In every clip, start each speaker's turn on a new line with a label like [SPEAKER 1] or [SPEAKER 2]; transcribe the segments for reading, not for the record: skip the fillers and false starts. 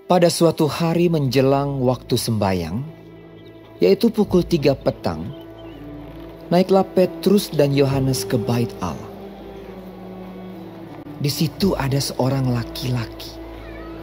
[SPEAKER 1] Pada suatu hari menjelang waktu sembayang, yaitu pukul 3 petang, naiklah Petrus dan Yohanes ke bait Allah. Di situ ada seorang laki-laki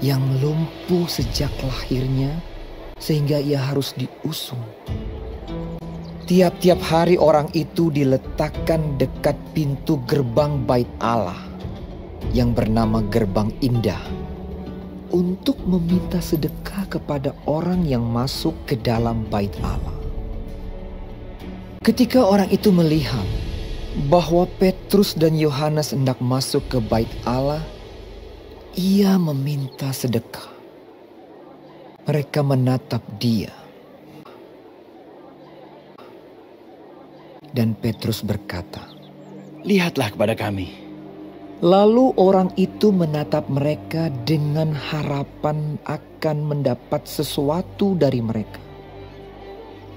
[SPEAKER 1] yang lumpuh sejak lahirnya sehingga ia harus diusung. Tiap-tiap hari orang itu diletakkan dekat pintu gerbang bait Allah yang bernama Gerbang Indah untuk meminta sedekah kepada orang yang masuk ke dalam bait Allah. Ketika orang itu melihat bahwa Petrus dan Yohanes hendak masuk ke bait Allah, ia meminta sedekah. Mereka menatap dia. Dan Petrus berkata,
[SPEAKER 2] "Lihatlah kepada kami."
[SPEAKER 1] Lalu orang itu menatap mereka dengan harapan akan mendapat sesuatu dari mereka.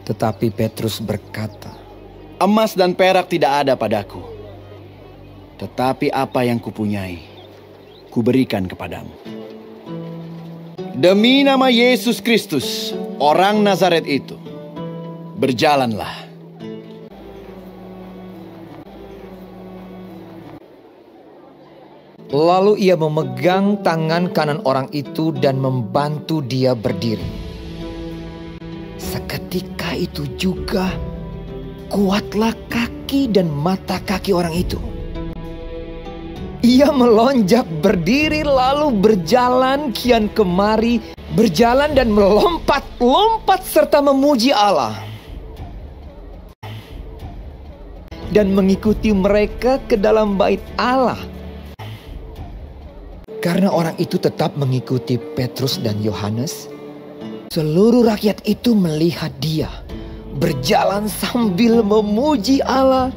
[SPEAKER 1] Tetapi Petrus berkata,
[SPEAKER 2] "Emas dan perak tidak ada padaku. Tetapi apa yang kupunyai, kuberikan kepadamu. Demi nama Yesus Kristus, orang Nazaret itu, berjalanlah."
[SPEAKER 1] Lalu ia memegang tangan kanan orang itu dan membantu dia berdiri. Seketika itu juga kuatlah kaki dan mata kaki orang itu. Ia melonjak berdiri lalu berjalan kian kemari, berjalan dan melompat-lompat serta memuji Allah. Dan mengikuti mereka ke dalam bait Allah. Karena orang itu tetap mengikuti Petrus dan Yohanes, seluruh rakyat itu melihat dia berjalan sambil memuji Allah.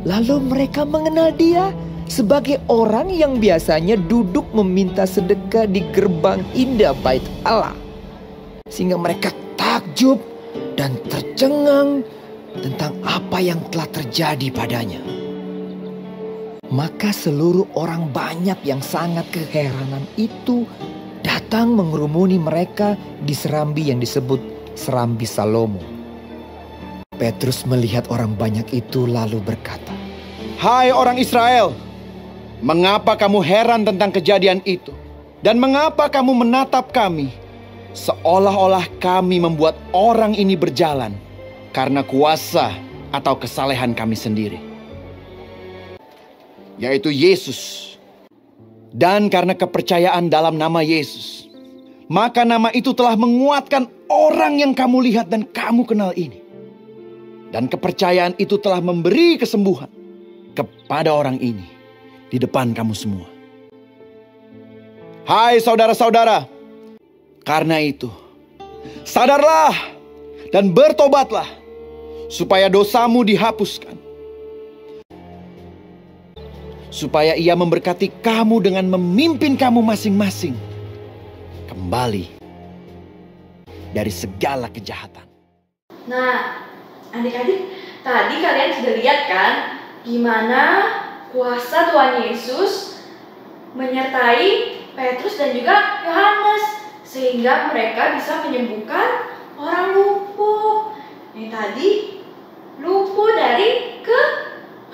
[SPEAKER 1] Lalu mereka mengenal dia sebagai orang yang biasanya duduk meminta sedekah di gerbang indah bait Allah. Sehingga mereka takjub dan tercengang tentang apa yang telah terjadi padanya. Maka seluruh orang banyak yang sangat keheranan itu datang mengerumuni mereka di serambi yang disebut Serambi Salomo. Petrus melihat orang banyak itu lalu berkata,
[SPEAKER 2] "Hai orang Israel, mengapa kamu heran tentang kejadian itu? Dan mengapa kamu menatap kami seolah-olah kami membuat orang ini berjalan karena kuasa atau kesalehan kami sendiri? Yaitu Yesus. Dan karena kepercayaan dalam nama Yesus, maka nama itu telah menguatkan orang yang kamu lihat dan kamu kenal ini. Dan kepercayaan itu telah memberi kesembuhan kepada orang ini di depan kamu semua. Hai saudara-saudara, karena itu sadarlah dan bertobatlah supaya dosamu dihapuskan, supaya ia memberkati kamu dengan memimpin kamu masing-masing kembali dari segala kejahatan."
[SPEAKER 3] Nah, adik-adik, tadi kalian sudah lihat kan gimana kuasa Tuhan Yesus menyertai Petrus dan juga Yohanes sehingga mereka bisa menyembuhkan orang lumpuh. Yang tadi lumpuh dari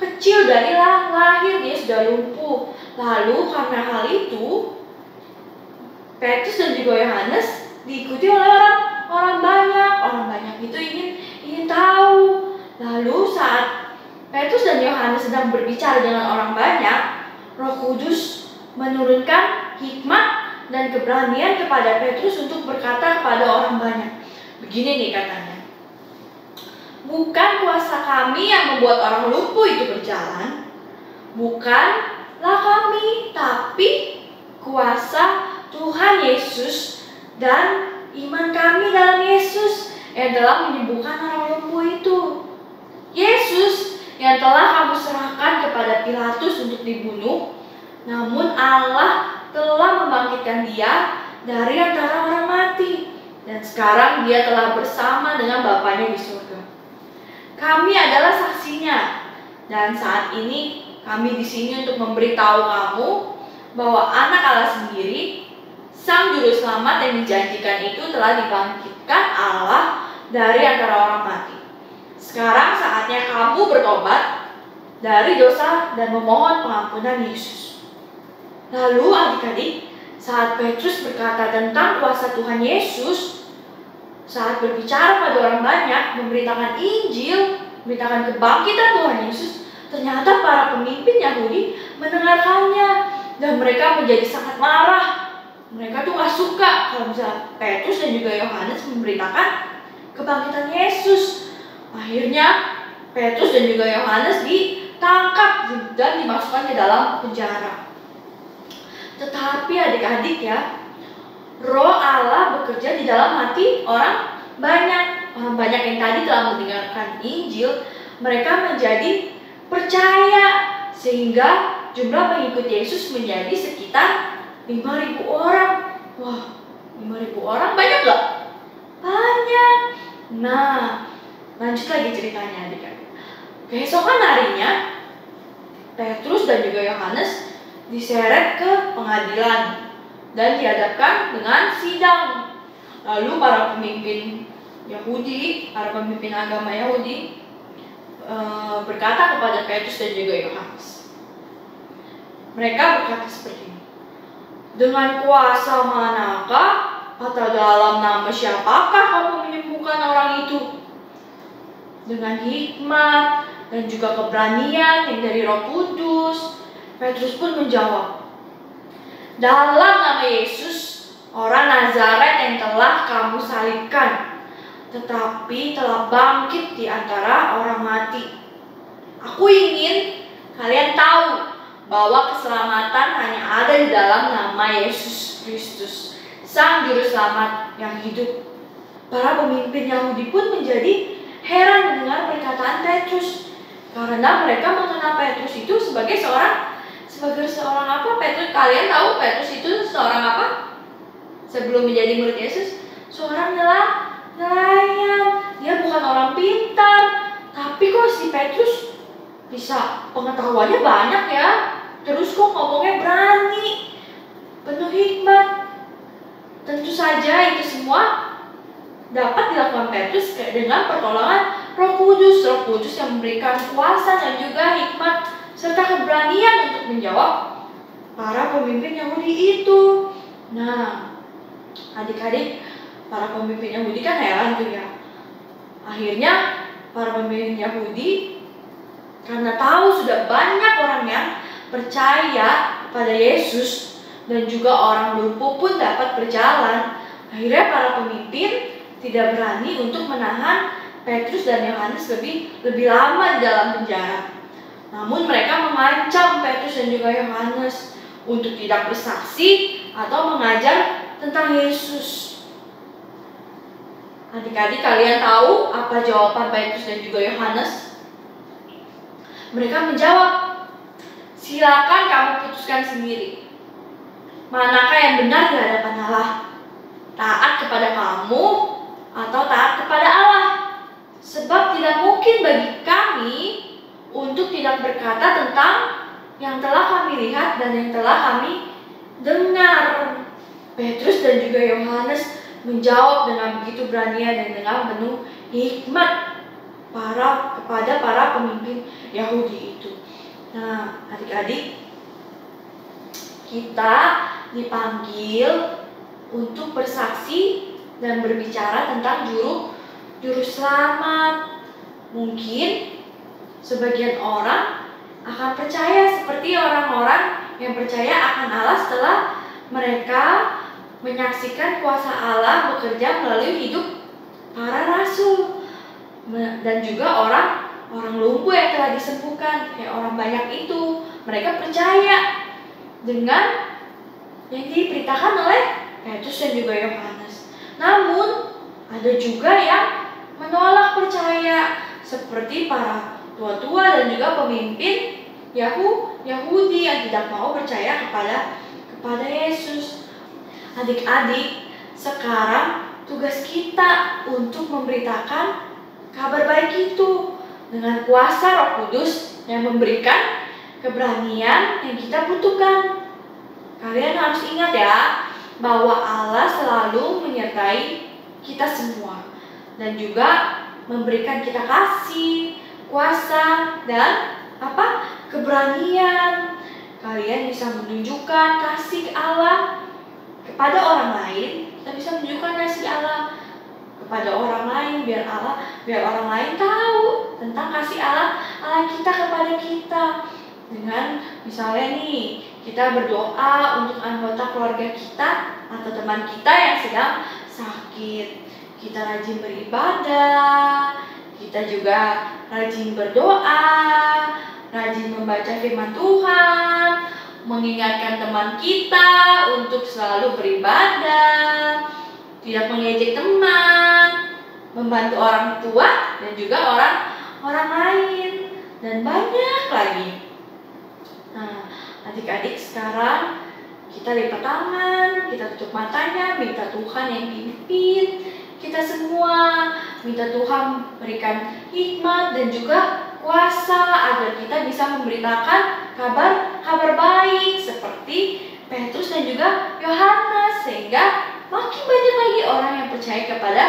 [SPEAKER 3] kecil, dari lahir dia sudah lumpuh. Lalu karena hal itu Petrus dan juga Yohanes diikuti oleh orang banyak. Orang banyak itu ingin tahu. Lalu saat Petrus dan Yohanes sedang berbicara dengan orang banyak, Roh Kudus menurunkan hikmat dan keberanian kepada Petrus untuk berkata kepada orang banyak. Begini nih katanya, "Bukan kuasa kami yang membuat orang lumpuh itu berjalan, bukanlah kami, tapi kuasa Tuhan Yesus dan iman kami dalam Yesus yang telah menyembuhkan orang lumpuh itu. Yesus yang telah kamu serahkan kepada Pilatus untuk dibunuh, namun Allah telah membangkitkan dia dari antara orang mati, dan sekarang dia telah bersama dengan Bapanya di surga. Kami adalah saksinya, dan saat ini kami di sini untuk memberitahu kamu bahwa Anak Allah sendiri Sang Juru Selamat yang dijanjikan itu telah dibangkitkan Allah dari antara orang mati. Sekarang saatnya kamu bertobat dari dosa dan memohon pengampunan Yesus. Lalu adik-adik, saat Petrus berkata tentang kuasa Tuhan Yesus, saat berbicara pada orang banyak, memberitakan Injil, memberitakan kebangkitan Tuhan Yesus, ternyata para pemimpin Yahudi mendengarkannya dan mereka menjadi sangat marah. Mereka tuh gak suka kalau misalnya Petrus dan juga Yohanes memberitakan kebangkitan Yesus. Akhirnya Petrus dan juga Yohanes ditangkap dan dimasukkan ke dalam penjara. Tetapi adik-adik ya, Roh Allah bekerja di dalam hati orang banyak. Orang banyak yang tadi telah mendengarkan Injil, mereka menjadi percaya sehingga jumlah pengikut Yesus menjadi sekitar 5.000 orang. Wah, 5.000 orang banyak gak? Banyak. Nah, lanjut lagi ceritanya adik-adik. Keesokan harinya, Petrus dan juga Yohanes diseret ke pengadilan dan dihadapkan dengan sidang. Lalu para pemimpin Yahudi, para pemimpin agama Yahudi berkata kepada Petrus dan juga Yohanes. Mereka berkata seperti ini. Dengan kuasa manakah atau dalam nama siapakah kamu menyembuhkan orang itu? Dengan hikmat dan juga keberanian yang dari Roh Kudus. Petrus pun menjawab, dalam nama Yesus, orang Nazaret yang telah kamu salibkan, tetapi telah bangkit di antara orang mati. Aku ingin kalian tahu bahwa keselamatan hanya ada di dalam nama Yesus Kristus, Sang Juru Selamat yang hidup. Para pemimpin Yahudi pun menjadi heran mendengar perkataan Petrus, karena mereka mengenal Petrus itu sebagai seorang apa? Petrus, kalian tahu Petrus itu seorang apa? Sebelum menjadi murid Yesus, seorang nelayan. Dia bukan orang pintar, tapi kok si Petrus bisa pengetahuannya banyak ya. Terus kok ngomongnya berani, penuh hikmat. Tentu saja itu semua dapat dilakukan Petrus dengan pertolongan Roh Kudus. Roh Kudus yang memberikan kuasa dan juga hikmat serta keberanian untuk menjawab para pemimpin Yahudi itu. Nah, adik-adik, para pemimpin Yahudi kan heran tuh ya. Akhirnya para pemimpin Yahudi karena tahu sudah banyak orang yang percaya pada Yesus dan juga orang lumpuh pun dapat berjalan, akhirnya para pemimpin tidak berani untuk menahan Petrus dan Yohanes lebih lama di dalam penjara. Namun mereka mengancam Petrus dan juga Yohanes untuk tidak bersaksi atau mengajar tentang Yesus. Adik-adik, kalian tahu apa jawaban Petrus dan juga Yohanes? Mereka menjawab, silakan kamu putuskan sendiri. Manakah yang benar di hadapan Allah? Taat kepada kamu atau taat kepada Allah? Sebab tidak mungkin bagi kami untuk tidak berkata tentang yang telah kami lihat dan yang telah kami dengar. Petrus dan juga Yohanes menjawab dengan begitu berani dan dengan penuh hikmat kepada para pemimpin Yahudi itu. Nah, adik-adik, kita dipanggil untuk bersaksi dan berbicara tentang juru selamat. Mungkin sebagian orang akan percaya seperti orang-orang yang percaya akan Allah setelah mereka menyaksikan kuasa Allah bekerja melalui hidup para rasul dan juga orang lumpuh yang telah disembuhkan, kayak orang banyak itu. Mereka percaya dengan yang diberitakan oleh Petrus dan juga Yohanes. Namun ada juga yang menolak percaya, seperti para tua-tua dan juga pemimpin Yahudi yang tidak mau percaya kepada Yesus. Adik-adik, sekarang tugas kita untuk memberitakan kabar baik itu dengan kuasa Roh Kudus yang memberikan keberanian yang kita butuhkan. Kalian harus ingat ya, bahwa Allah selalu menyertai kita semua dan juga memberikan kita kasih, kuasa, dan keberanian. Kalian bisa menunjukkan kasih Allah kepada orang lain. Kita bisa menunjukkan kasih Allah kepada orang lain biar orang lain tahu tentang kasih Allah kita kepada kita. Dengan misalnya nih, kita berdoa untuk anggota keluarga kita atau teman kita yang sedang sakit. Kita rajin beribadah, kita juga rajin berdoa, rajin membaca firman Tuhan, mengingatkan teman kita untuk selalu beribadah, tidak mengejek teman, membantu orang tua dan juga orang lain, dan banyak lagi. Nah, adik-adik, sekarang kita lipat tangan, kita tutup matanya, minta Tuhan yang pimpin kita semua, minta Tuhan berikan hikmat dan juga kuasa agar kita bisa memberitakan kabar baik seperti Petrus dan juga Yohanes, sehingga makin banyak lagi orang yang percaya kepada